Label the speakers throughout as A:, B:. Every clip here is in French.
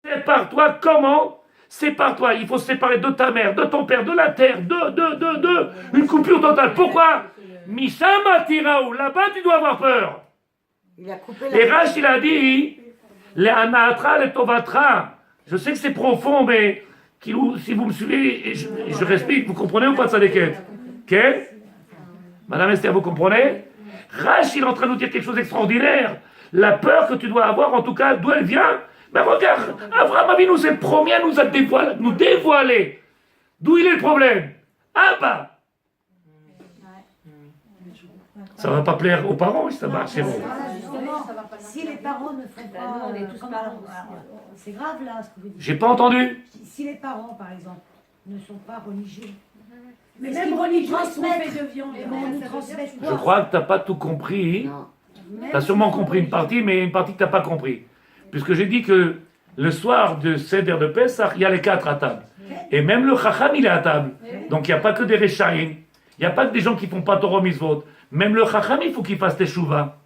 A: Sépare-toi comment? Sépare-toi. Il faut se séparer de ta mère, de ton père, de la terre, une coupure totale. Pourquoi? Mishama tiraou. Là-bas, tu dois avoir peur. Et Rach, il a dit, les anatra, les tovatra. Je sais que c'est profond, mais si vous me suivez, et je respecte, vous comprenez ou pas de ça des quêtes? Ok? Madame Esther, vous comprenez? Rach, il est en train de nous dire quelque chose d'extraordinaire. La peur que tu dois avoir, en tout cas, d'où elle vient? Mais regarde, Abraham Avinu, c'est le premier à nous dévoiler. D'où il est le problème? Ah bah! Ça va pas plaire aux parents, ça va, c'est bon.
B: Si les parents ne font pas, c'est grave là ce que vous dites.
A: J'ai pas entendu.
B: Si les parents, par exemple, ne sont pas religieux,
C: mais même religieux, ils fait de viande.
A: Je crois que t'as pas tout compris. T'as sûrement compris une partie, mais une partie que t'as pas compris. Puisque j'ai dit que le soir de Seder de Pessah, il y a les 4 à table. Et même le Chacham, il est à table. Donc il n'y a pas que des Rechaim. Il n'y a pas que des gens qui font pas Torah Mitzvot. Même le Chacham, il faut qu'il fasse Teshuvah.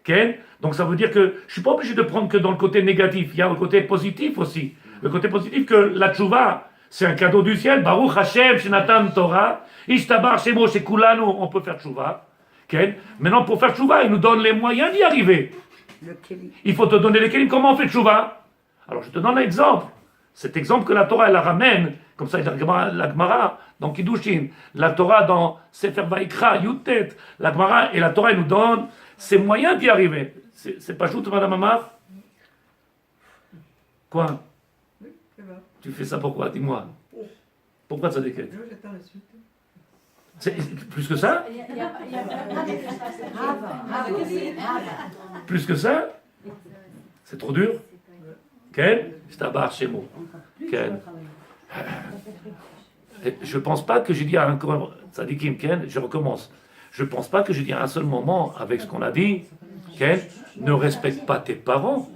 A: Okay? Donc ça veut dire que je suis pas obligé de prendre que dans le côté négatif. Il y a le côté positif aussi. Le côté positif que la Teshuvah, c'est un cadeau du ciel. Baruch Hashem, Shenatan Torah. Ishtabar Shemo Shekulanu, on peut faire Teshuvah. Okay? Maintenant, pour faire Teshuvah, il nous donne les moyens d'y arriver. Il faut te donner les kelim. Comment on fait Teshuvah? Alors je te donne un exemple. Cet exemple que la Torah, elle la ramène, comme ça, la Gemara dans Kiddushin, la Torah dans Sefer Vaikra, Yutet, la Gemara et la Torah, elle nous donne ces moyens d'y arriver. C'est pas juste, Madame Amar? Quoi? Tu fais ça pourquoi? Dis-moi. Pourquoi ça déquête? C'est plus que ça? Plus que ça? C'est trop dur? Ken? C'est un bar chez moi. Ken? Je pense pas que j'ai dit à un tzadikim, Ken, je recommence. Je pense pas que j'ai dit à un seul moment, avec ce qu'on a dit, Ken, ne respecte pas tes parents.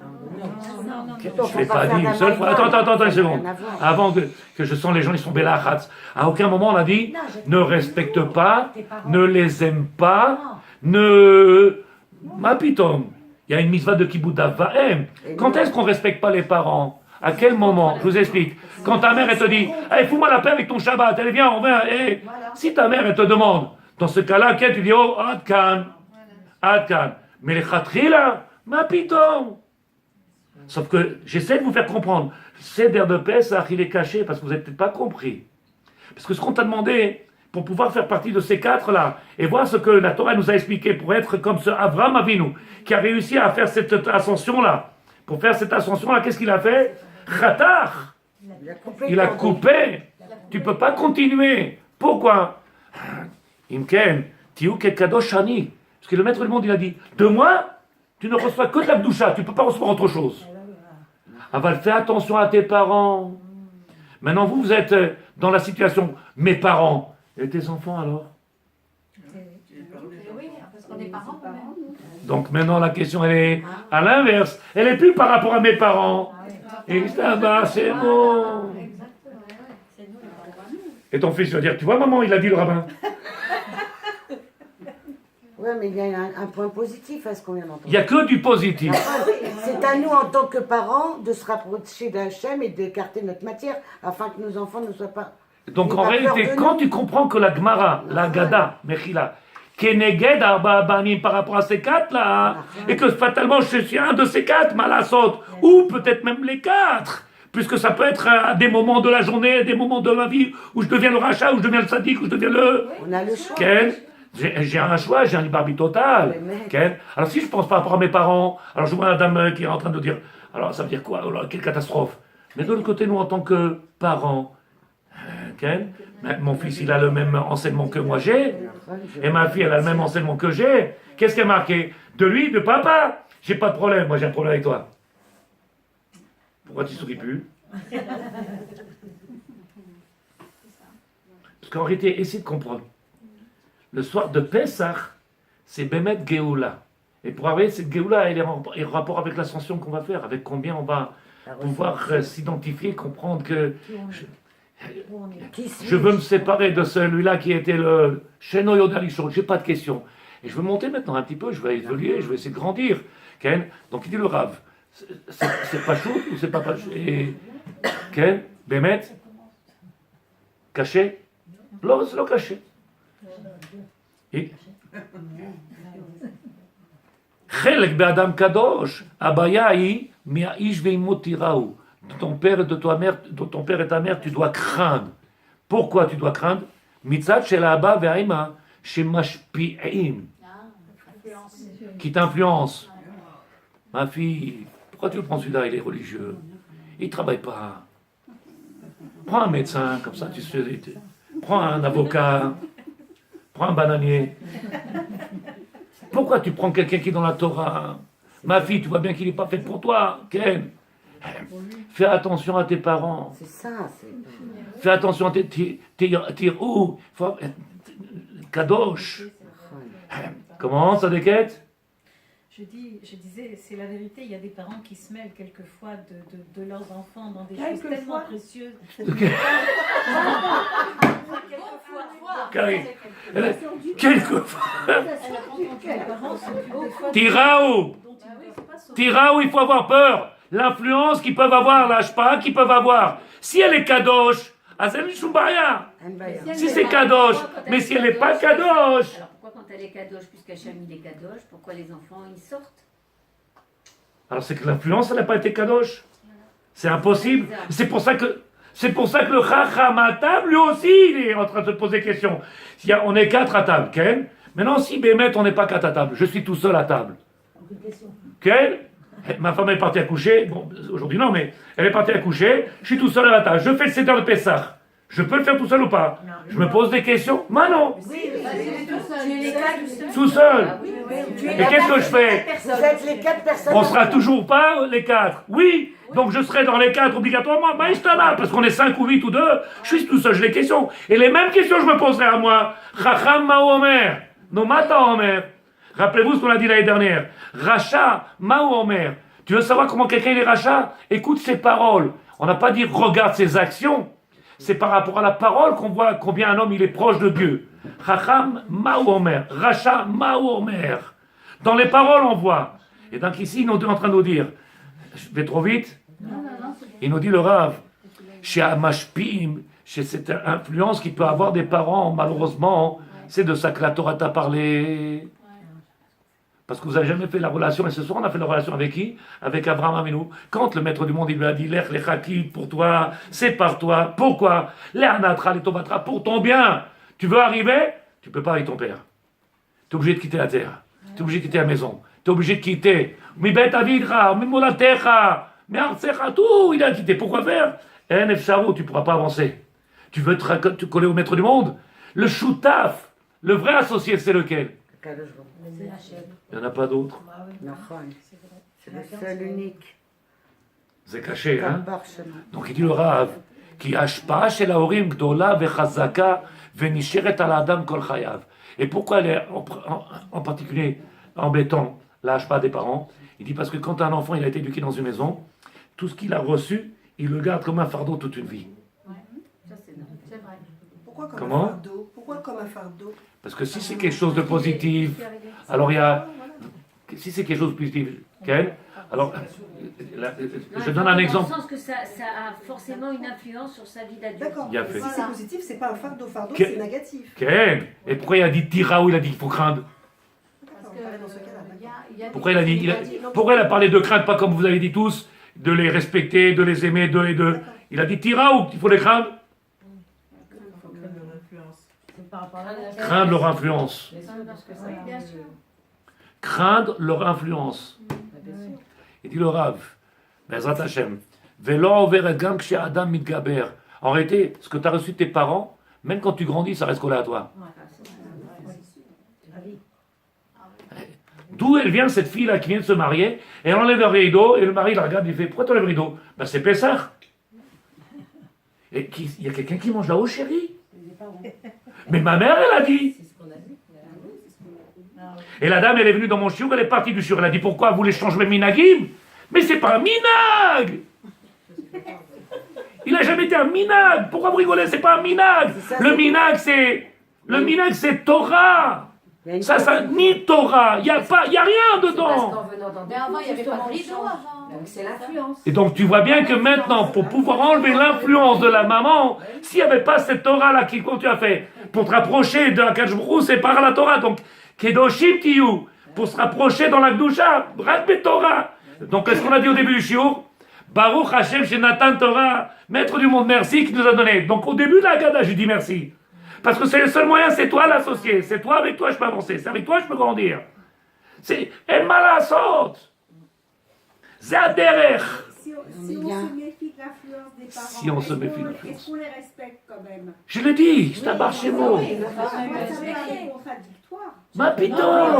A: Je ne l'ai pas dit une seule fois. Attends une seconde. Avant que je sens les gens, ils sont bellachats. À aucun moment on a dit ne respecte pas, ne les aime pas, ne. Mapitom. Il y a une mitzvah de kibbutz avaim. Quand est-ce qu'on ne respecte pas les parents? À quel moment? Je vous explique. Quand ta mère elle te dit hey, fous-moi la paix avec ton Shabbat, allez viens, on vient. Hey. Si ta mère elle te demande, dans ce cas-là, tu dis oh, Adkan. Mais les khatri là, Mapitom. Sauf que j'essaie de vous faire comprendre. Seder de Pessah, il est caché parce que vous n'avez peut-être pas compris. Parce que ce qu'on t'a demandé, pour pouvoir faire partie de ces 4-là, et voir ce que la Torah nous a expliqué, pour être comme ce Avraham Avinu, qui a réussi à faire cette ascension-là. Pour faire cette ascension-là, qu'est-ce qu'il a fait? Khatar. Il a coupé. Tu ne peux pas continuer. Pourquoi? Imken, tiuke kadoshani. Parce que le maître du monde, il a dit, de moi, tu ne reçois que de la bdoucha, tu ne peux pas recevoir autre chose. Aval, fais attention à tes parents. Maintenant, vous êtes dans la situation, mes parents. Et tes enfants alors?
C: Oui, parce qu'on est parents.
A: Donc maintenant, la question, elle est à l'inverse. Elle n'est plus par rapport à mes parents. Et là-bas, c'est bon. Et ton fils va dire, tu vois maman, il a dit le rabbin.
D: Oui, mais il y a un point positif à ce qu'on vient d'entendre.
A: Il n'y a que du positif.
D: C'est à nous, en tant que parents, de se rapprocher d'Hachem et d'écarter notre matière, afin que nos enfants ne soient pas...
A: Donc en réalité, quand tu comprends que la Gemara, la Gada, Mechila, Keneged Arba Banim par rapport à ces 4-là, et que fatalement je suis un de ces 4, Malasot, ou peut-être même les 4, puisque ça peut être à des moments de la journée, à des moments de ma vie, où je deviens le rachat, où je deviens le sadique, où je deviens le...
D: On a le choix.
A: J'ai un choix, j'ai un libre arbitre total. Alors si je pense par rapport à mes parents, alors je vois la dame qui est en train de dire, alors ça veut dire quoi? Alors, quelle catastrophe. Mais de l'autre côté, nous en tant que parents, mon fils il a le même enseignement que moi j'ai, et ma fille elle a le même enseignement que j'ai. Qu'est-ce qui est marqué? De lui, de papa. J'ai pas de problème, moi j'ai un problème avec toi. Pourquoi tu souris plus? Parce qu'en réalité, essaye de comprendre. Le soir de Pessah, c'est Bemet Geoula. Et pour arriver, cette Geoula, elle est en rapport avec l'ascension qu'on va faire, avec combien on va pouvoir s'identifier, comprendre que je veux me séparer de celui-là qui était le Sheno Yodalishon. Je n'ai pas de question. Et je veux monter maintenant un petit peu, je vais évoluer, je vais essayer de grandir. Donc il dit le Rav, c'est pas chaud ou c'est pas chaud? Et quel? Bémet? Caché? Non, c'est le caché. Et חלק באדם קדוש, הבעיה היא מהאיש ואימו תיראו. De ton père et de ton père et ta mère, tu dois craindre. Pourquoi tu dois craindre? מצד של האבא והאמא שמשפיעים, qui t'influencent. Ma fille, pourquoi tu le prends celui-là? Il est religieux. Il ne travaille pas. Prends un médecin, comme ça tu sais. Prends un avocat. Prends un bananier. Pourquoi tu prends quelqu'un qui est dans la Torah? Ma fille, tu vois bien qu'il n'est pas fait pour toi. Ken, fais attention à tes parents.
D: C'est ça, c'est...
A: Fais attention à tes tirou. Kadosh. Comment, ça déquête?
C: Je disais, c'est la vérité, il y a des parents qui se mêlent quelquefois de leurs enfants dans des choses tellement précieuses.
A: Karine, quelquefois. Tiraou, il faut avoir peur. L'influence qu'ils peuvent avoir, l'ashpa qu'ils peuvent avoir. Si elle est kadosh, elle si c'est kadosh, mais si elle n'est pas kadosh.
E: Alors pourquoi quand elle est kadosh, puisqu'Hachem il est kadosh, pourquoi les enfants ils sortent?
A: Alors c'est que l'influence elle n'a pas été kadosh. C'est impossible. C'est pour ça que le chacham à table, lui aussi, il est en train de se poser question. On est 4 à table, Ken. Maintenant, si Bémet, on n'est pas 4 à table, je suis tout seul à table. Ken, ma femme est partie à coucher. Bon, aujourd'hui non, mais elle est partie à coucher. Je suis tout seul à la table. Je fais le Seder de Pessah. Je peux le faire tout seul ou pas? Je me pose des questions? Moi non. Tout seul. Et qu'est-ce que je fais?
D: Vous êtes les 4 personnes.
A: On sera toujours pas les 4. Oui. Donc je serai dans les 4 obligatoirement. Maïstana, parce qu'on est 5 ou 8 ou 2. Je suis tout seul, j'ai les questions. Et les mêmes questions je me poserai à moi. Chacham Ma'u Omer. No Mata Omer. Rappelez-vous ce qu'on a dit l'année dernière. Racha Ma'u Omer. Tu veux savoir comment quelqu'un est racha? Écoute ses paroles. On n'a pas dit regarde ses actions. C'est par rapport à la parole qu'on voit combien un homme il est proche de Dieu. Chacham Ma'u Omer. Racha Ma'u Omer. Dans les paroles on voit. Et donc ici ils sont en train de nous dire. Je vais trop vite? Il nous dit le Rav, chez Amashpim, chez cette influence qu'il peut avoir des parents, malheureusement, c'est de ça que la Torah t'a parlé. Parce que vous n'avez jamais fait la relation, et ce soir on a fait la relation avec qui? Avec Abraham Avinu. Quand le maître du monde il lui a dit, Lech lechaki pour toi, c'est par toi. Pourquoi? Le'anatra, le'tovatra, pour ton bien. Tu veux arriver? Tu ne peux pas avec ton père. Tu es obligé de quitter la terre. Tu es obligé de quitter la maison. Tu es obligé de quitter. Mi bet avidra, mi molatecha, mi artsecha, tout, il a quitté. Pourquoi faire? En efsharu, tu ne pourras pas avancer. Tu veux te coller au maître du monde? Le choutaf, le vrai associé, c'est lequel? Il n'y en a pas d'autre.
D: C'est le seul unique.
A: C'est caché, hein? Donc il dit le Rav, qui ashpa shel haorim gdola vechazaka venisheret al adam kol chayav. Et pourquoi elle est en particulier embêtant la ashpa des parents? Il dit parce que quand un enfant il a été éduqué dans une maison, tout ce qu'il a reçu, il le garde comme un fardeau toute une vie.
E: Ça c'est vrai.
F: Pourquoi comme
A: Comment?
F: un fardeau? Pourquoi comme un fardeau?
A: Parce que si c'est quelque chose de positif, alors il y a... Si c'est quelque chose de positif, Ken, alors je donne un exemple.
E: Dans le sens que ça a forcément une influence sur sa vie d'adulte.
F: D'accord.
A: Il a fait.
F: Si c'est positif, c'est pas un fardeau. Fardeau,
A: Que-
F: c'est négatif.
A: Ken, et pourquoi il a dit tiraou, il a dit qu'il faut craindre?
F: D'accord, on parlait dans ce cas-là.
A: Pourquoi pourquoi il a parlé de crainte, pas comme vous avez dit tous, de les respecter, de les aimer, deux et deux? Il a dit tiraou, qu'il faut les craindre? Craindre leur influence. Craindre leur influence. Il dit le Rav, Bezrat Hashem, Velo over et gam kshe adam mitgaber. En réalité, ce que tu as reçu de tes parents, même quand tu grandis, ça reste collé à toi. D'où elle vient cette fille-là qui vient de se marier, et elle enlève le rideau, et le mari la regarde, il fait, pourquoi tu enlèves le rideau? Ben c'est Pessah. Et il y a quelqu'un qui mange là-haut, chérie? Mais ma mère, elle a dit. Et la dame, elle est venue dans mon chiour, elle est partie du chiour. Elle a dit, pourquoi vous voulez changer le minagim? Mais c'est pas un minag! Il a jamais été un minag! Pourquoi vous rigolez? C'est pas un minag! Le minag, c'est Torah! Ça, ni Torah! Il y a rien dedans!
C: Mais avant, il n'y avait pas de rideau avant.
E: Donc c'est l'influence.
A: Et donc tu vois bien que maintenant, pour pouvoir enlever l'influence de la maman, s'il n'y avait pas cette Torah-là qui, quand tu as fait, pour te rapprocher de la Kajbrou, c'est par la Torah. Donc, Kedoshim Tiyu, pour se rapprocher dans la Gdusha, Rak Torah. Donc, qu'est-ce qu'on a dit au début du shiur? Baruch Hashem Shenatan Torah, maître du monde, merci qui nous a donné. Donc, au début de la Gada, je dis merci. Parce que c'est le seul moyen, c'est toi l'associé. C'est toi, avec toi, je peux avancer. C'est avec toi, je peux grandir. C'est El Malasot. Zaderech.
G: Si on se méfie de l'influence des parents,
A: Si on se méfie de l'influence.
G: est-ce qu'on les respecte quand même?
A: Je l'ai dit, je t'abarre chez moi.
G: Ça paraît contradictoire.
A: Ma putain.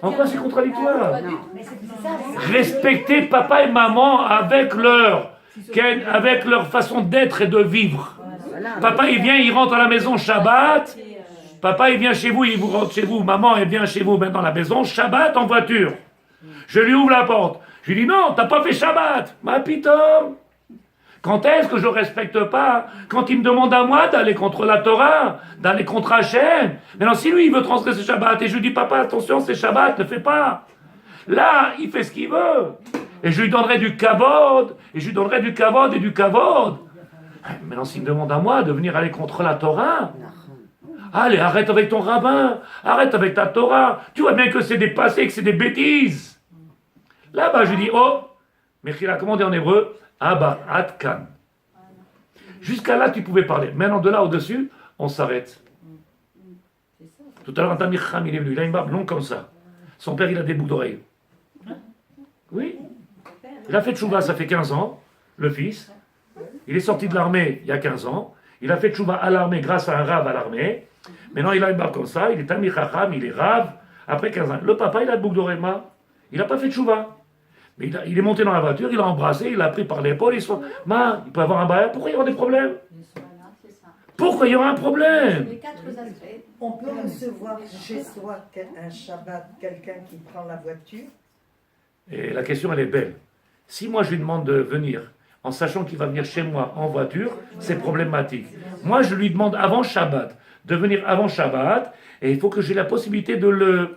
A: En quoi c'est contradictoire?
B: Mais c'est ça,
A: Respecter papa et maman avec leur façon d'être et de vivre. Papa il vient, il rentre à la maison Shabbat. Papa il vient chez vous, il vous rentre chez vous. Maman elle vient chez vous maintenant à la maison Shabbat en voiture. Je lui ouvre la porte. Je lui dis non, t'as pas fait Shabbat. Ma pitom. Quand est-ce que je respecte pas? Quand il me demande à moi d'aller contre la Torah, d'aller contre Hachem. Maintenant si lui il veut transgresser Shabbat et je lui dis papa attention c'est Shabbat, ne fais pas. Là il fait ce qu'il veut. Et je lui donnerai du kavod. Et je lui donnerai du kavod et du kavod. Maintenant s'il me demande à moi de venir aller contre la Torah. Allez, arrête avec ton rabbin, arrête avec ta Torah. Tu vois bien que c'est des passés, que c'est des bêtises. Là-bas, je lui dis, oh, Mechila, comment on dit en hébreu? Abba, Atkan. Jusqu'à là, tu pouvais parler. Maintenant, de là au-dessus, on s'arrête. Tout à l'heure, un Tamir il est venu, il a une barbe longue comme ça. Son père, il a des boucles d'oreilles. Oui. Il a fait tchouva, ça fait 15 ans, le fils. Il est sorti de l'armée il y a 15 ans. Il a fait tchouva à l'armée grâce à un rave à l'armée. Maintenant, il a une barbe comme ça, il est Tamir Chacham, il est rave. Après 15 ans. Le papa, il a de boucles d'oreilles, il n'a pas fait tchouva. Mais il est monté dans la voiture, il a embrassé, il l'a pris par l'épaule, il peut avoir un bail. Pourquoi il y aura des problèmes? Pourquoi il y aura un problème?
E: Les quatre aspects.
H: On peut recevoir chez soi un Shabbat quelqu'un qui prend la voiture.
A: Et la question, elle est belle. Si moi, je lui demande de venir, en sachant qu'il va venir chez moi en voiture, c'est problématique. Moi, je lui demande avant Shabbat, de venir avant Shabbat, et il faut que j'ai la possibilité de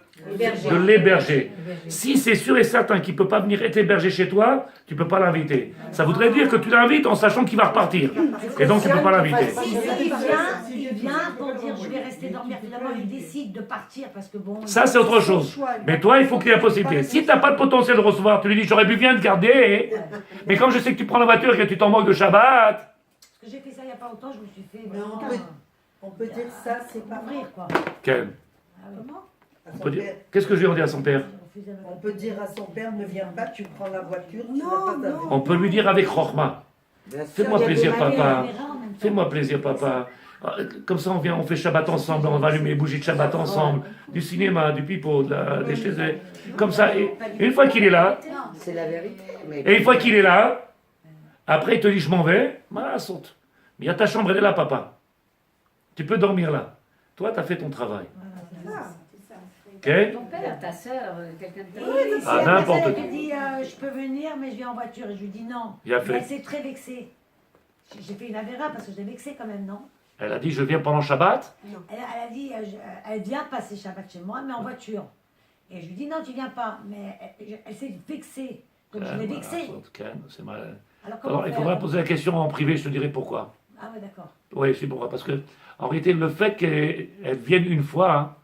A: l'héberger. Si c'est sûr et certain qu'il ne peut pas venir être hébergé chez toi, tu ne peux pas l'inviter. Ça voudrait dire que tu l'invites en sachant qu'il va repartir. Et donc tu ne peux pas l'inviter.
B: Si il vient pour dire je vais rester dormir, finalement il décide de partir parce que bon...
A: Ça c'est autre chose. Mais toi il faut qu'il y ait la possibilité. Si tu n'as pas de potentiel de recevoir, tu lui dis j'aurais pu bien te garder, mais comme je sais que tu prends la voiture et que tu t'en moques de Shabbat...
B: Parce que j'ai fait ça il n'y a pas longtemps, je me suis fait...
H: On peut dire ça, c'est pas vrai.
B: Quoi.
A: Quel?
B: Comment?
A: Qu'est-ce que je lui ai dit à son père?
H: On peut dire à son père, ne viens pas, tu prends la voiture, tu
F: Non,
H: vas pas
F: non.
A: On peut lui dire avec Chochma. Fais-moi plaisir papa. Fais-moi plaisir papa. Comme ça on vient, on fait Shabbat ensemble, on va allumer les bougies de Shabbat ensemble, du cinéma, du pipeau, des chaises. Comme ça, et une fois qu'il est là,
D: C'est la vérité. Mais...
A: et une fois qu'il est là, après il te dit je m'en vais, voilà, saute. Mais il y a ta chambre, elle est là papa. Tu peux dormir là. Toi, tu as fait ton travail. Ok?
E: Ton père, ta soeur, quelqu'un de ta
B: Oui,
A: Ah, n'importe
B: elle
A: qui.
B: me dit je peux venir mais je viens en voiture et je lui dis non.
A: Il a fait.
B: Elle s'est très vexée. J'ai fait une avéra parce que je l'ai vexée quand même, non?
A: Elle a dit je viens pendant Shabbat.
B: Elle a dit elle vient passer Shabbat chez moi mais en voiture. Et je lui dis non tu viens pas. Mais elle s'est vexée. Donc je l'ai vexée.
A: C'est mal.
B: Alors
A: Alors, il faudra poser la question en privé, je te dirai pourquoi.
B: Ah ouais d'accord.
A: Oui, c'est pourquoi. Parce que, en réalité, le fait qu'elle vienne une fois, hein,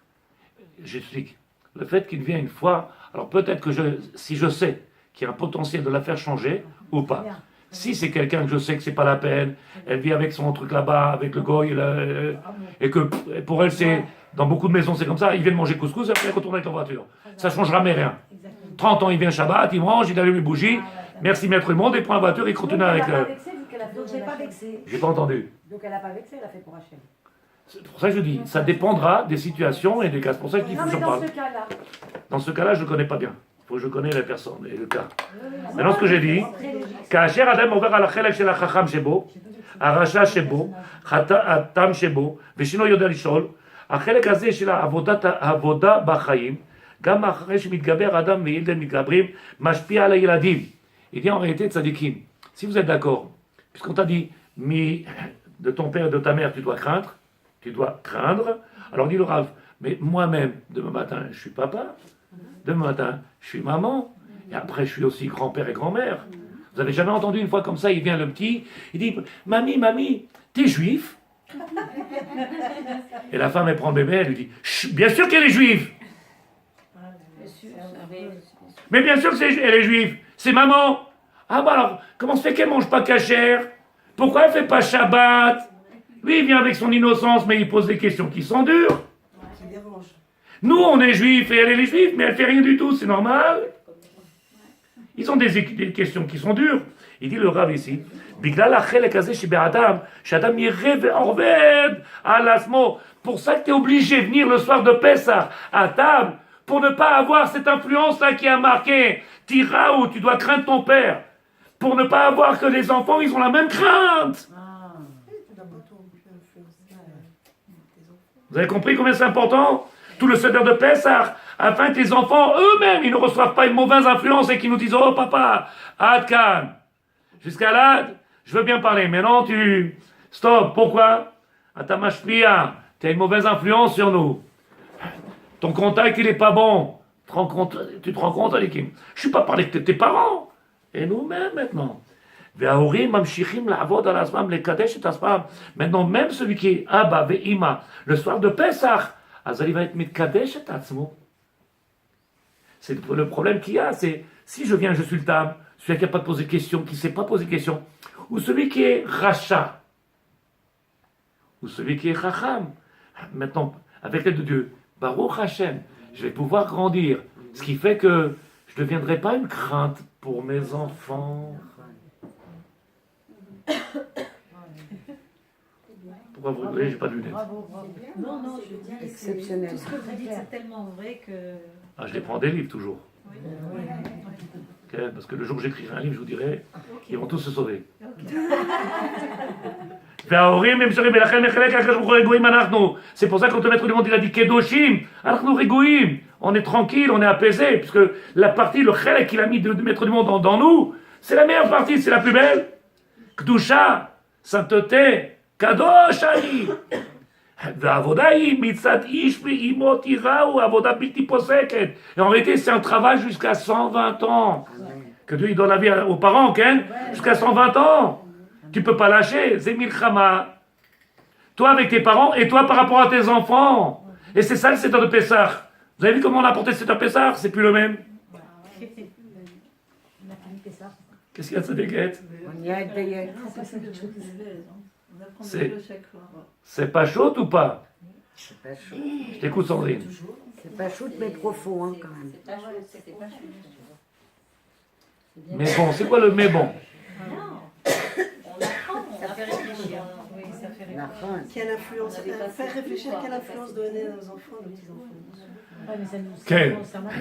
A: j'explique. Le fait qu'il vienne une fois, alors peut-être que si je sais qu'il y a un potentiel de la faire changer ou pas.
B: Bien.
A: Si c'est quelqu'un que je sais que c'est pas la peine, elle vit avec son truc là-bas, avec le goy, et que pour elle, c'est dans beaucoup de maisons, c'est comme ça, ils viennent manger couscous et après ils retournent avec leur voiture. Ça ne changera jamais rien.
B: Exactement.
A: 30 ans, il vient Shabbat, il mange, il allume les bougies, merci maître du monde, il prend la voiture, il continue avec...
B: Donc j'ai pas vexé.
A: J'ai pas entendu.
B: Donc elle a pas vexé, elle a fait pour Hachem.
A: C'est pour ça que je dis, ça dépendra des situations et des cas. C'est pour ça qu'il faut que j'en parle.
B: cas-là.
A: Dans ce cas-là, je ne connais pas bien. Il faut que je connais la personne et le cas. Maintenant, ce que j'ai dit, כאשר אדם עובר על החלק של החכם שבו, הרשע שבו, התם שבו, ושאינו יודע לשאול, החלק הזה של העבודה בחיים, גם אחרי שמתגבר אדם וילד מתגברים, משפיע על הילדים. Il dit en réalité, tzadikim, si vous êtes d'accord, puisqu'on t'a dit, de ton père et de ta mère, tu dois craindre, alors dit le Rav, mais moi-même, demain matin, je suis papa, demain matin, je suis maman, Et après, je suis aussi grand-père et grand-mère. Vous avez jamais entendu une fois comme ça, il vient le petit, il dit, mamie, t'es juif? Et la femme, elle prend le bébé, elle lui dit, bien sûr qu'elle est juive. Mais bien sûr qu'elle est juive. C'est maman. Ah bah alors, comment se fait qu'elle mange pas cachère? Pourquoi elle fait pas Shabbat? Lui, il vient avec son innocence, mais il pose des questions qui sont dures.
F: Qui dérange.
A: Nous, on est juifs et elle est juive, mais elle fait rien du tout, c'est normal. Ils ont des questions qui sont dures. Il dit le Rav ici, pour ça que tu es obligé de venir le soir de Pessah à table, pour ne pas avoir cette influence-là qui a marqué Tira où tu dois craindre ton père. Pour ne pas avoir que les enfants, ils ont la même crainte. Vous avez compris combien c'est important? Tout le Seder de Pessah, afin que les enfants eux-mêmes, ils ne reçoivent pas une mauvaise influence et qu'ils nous disent, oh papa, Adkan. Jusqu'à là, je veux bien parler, mais non, stop, pourquoi? Atamashpia, tu as une mauvaise influence sur nous. Ton contact, il est pas bon. Tu te rends compte, Alikim? Je suis pas parlé de tes parents. Et nous-mêmes, maintenant. Maintenant, même celui qui est Abba ve'ima, le soir de Pessah, il va être Mitkadesh et Tatzmo. C'est le problème qu'il y a, c'est si je viens, je suis le tam, celui qui n'a pas posé de questions, qui ne sait pas poser de questions, ou celui qui est Racha, ou celui qui est Chacham. Maintenant, avec l'aide de Dieu, Baruch Hashem, je vais pouvoir grandir, ce qui fait que je ne deviendrai pas une crainte pour mes enfants. Pourquoi vous rigolez? J'ai pas de lunettes.
C: Non, je dis,
D: Exceptionnel.
C: tout ce que vous dites, c'est tellement vrai que...
A: Ah, je les prends des livres toujours.
C: Oui.
A: Okay, parce que le jour où j'écrirai un livre, je vous dirai, ils vont tous se sauver. C'est pour ça que quand le maître du monde il a dit Kedoshim, on est tranquille, on est apaisé, puisque la partie, le chelek qu'il a mis de maître du monde dans nous, c'est la meilleure partie, c'est la plus belle. Kdusha, sainteté, Kadosh Ali. Et en réalité, c'est un travail jusqu'à 120 ans. Que Dieu il donne la vie aux parents, Ken, jusqu'à 120 ans. Tu ne peux pas lâcher. Zemil Chama. Toi avec tes parents et toi par rapport à tes enfants. Et c'est ça le Seder de Pessah. Vous avez vu comment on a apporté le Seder de Pessah? C'est plus le même. Qu'est-ce qu'il y a de ça déguette?
D: On y a été.
A: C'est pas chaud ou pas?
D: C'est pas chaud.
A: Je t'écoute, Sandrine.
D: C'est pas chaud, mais profond, hein, quand même.
A: Mais bon, c'est quoi le mais bon?
E: On apprend, ça fait réfléchir.
C: Oui, ça fait
D: La
C: réfléchir.
D: fin.
F: Quelle influence, faire réfléchir quelle influence donner à nos enfants, nos petits-enfants.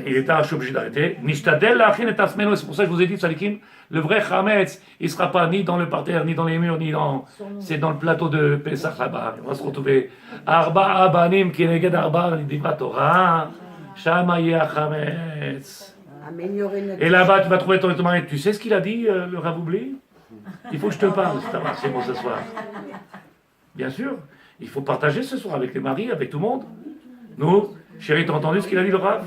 A: Il est tard, je suis obligé d'arrêter. Nishtadel lachin et asmeno, c'est pour ça que je vous ai dit, Salikim, le vrai Chametz, il ne sera pas ni dans le parterre, ni dans les murs, ni dans. C'est dans le plateau de Pesach là-bas. On va se retrouver. Arba abanim ki neged arba nidivra Torah, shama yeh Chametz.
D: Améliorer notre...
A: Et là-bas, tu vas trouver ton mari. Tu sais ce qu'il a dit, le Rav Oubli? Il faut que je te parle, c'est un c'est bon ce soir. Bien sûr, il faut partager ce soir avec les maris, avec tout le monde. Nous, chérie, t'as entendu ce qu'il a dit le Rav?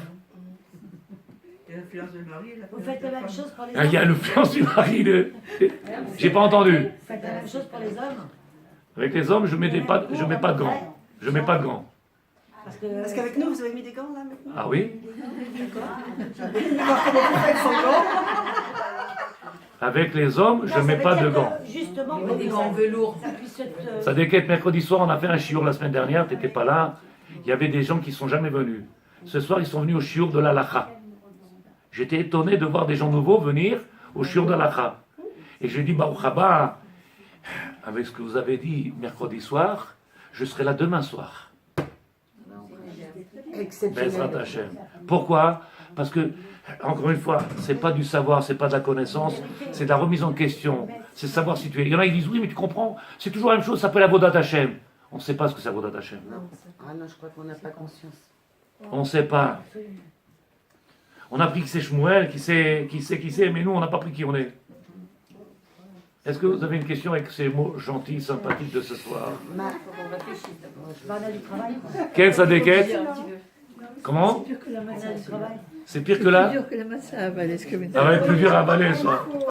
B: Vous faites la même chose pour les
A: Ah, il y a
B: hommes.
A: l'influence du mari. J'ai pas entendu.
B: Vous faites la même chose pour les hommes.
A: Avec les hommes, je mets pas de gants. Je mets pas de gants.
F: Parce qu'avec nous, vous avez mis des gants là maintenant.
A: Ah oui? Avec les hommes, je mets pas de gants.
B: Justement,
E: Mais des gants en velours.
B: ça puisse être...
A: Ça déquête mercredi soir, on a fait un chiour la semaine dernière, t'étais pas là. Il y avait des gens qui sont jamais venus. Ce soir, ils sont venus au chiour de l'Alacha. J'étais étonné de voir des gens nouveaux venir au chiour de l'Alacha. Et j'ai dit, Baruch haba, avec ce que vous avez dit mercredi soir, je serai là demain soir. Bezrat
D: Exceptionnel.
A: Hashem. Pourquoi? Parce que, encore une fois, c'est pas du savoir, c'est pas de la connaissance, c'est de la remise en question, c'est savoir situer. Il y en a qui disent, oui, mais tu comprends, c'est toujours la même chose, ça s'appelle Avodat Hashem. On ne sait pas ce que c'est Avodat Hashem.
D: Ah non, je crois qu'on n'a pas conscience.
A: On ne sait pas. On a pris que c'est Shmuel, qui sait, mais nous, on n'a pas pris qui on est. Est-ce que vous avez une question avec ces mots gentils, sympathiques de ce soir?
B: Je vais aller du travail.
A: Quelle ça déquête? Comment?
C: C'est pire que la massage.
A: C'est pire que là?
C: C'est dur que la massage à avaler, ce que
A: Ça va être plus dur à avaler, ça.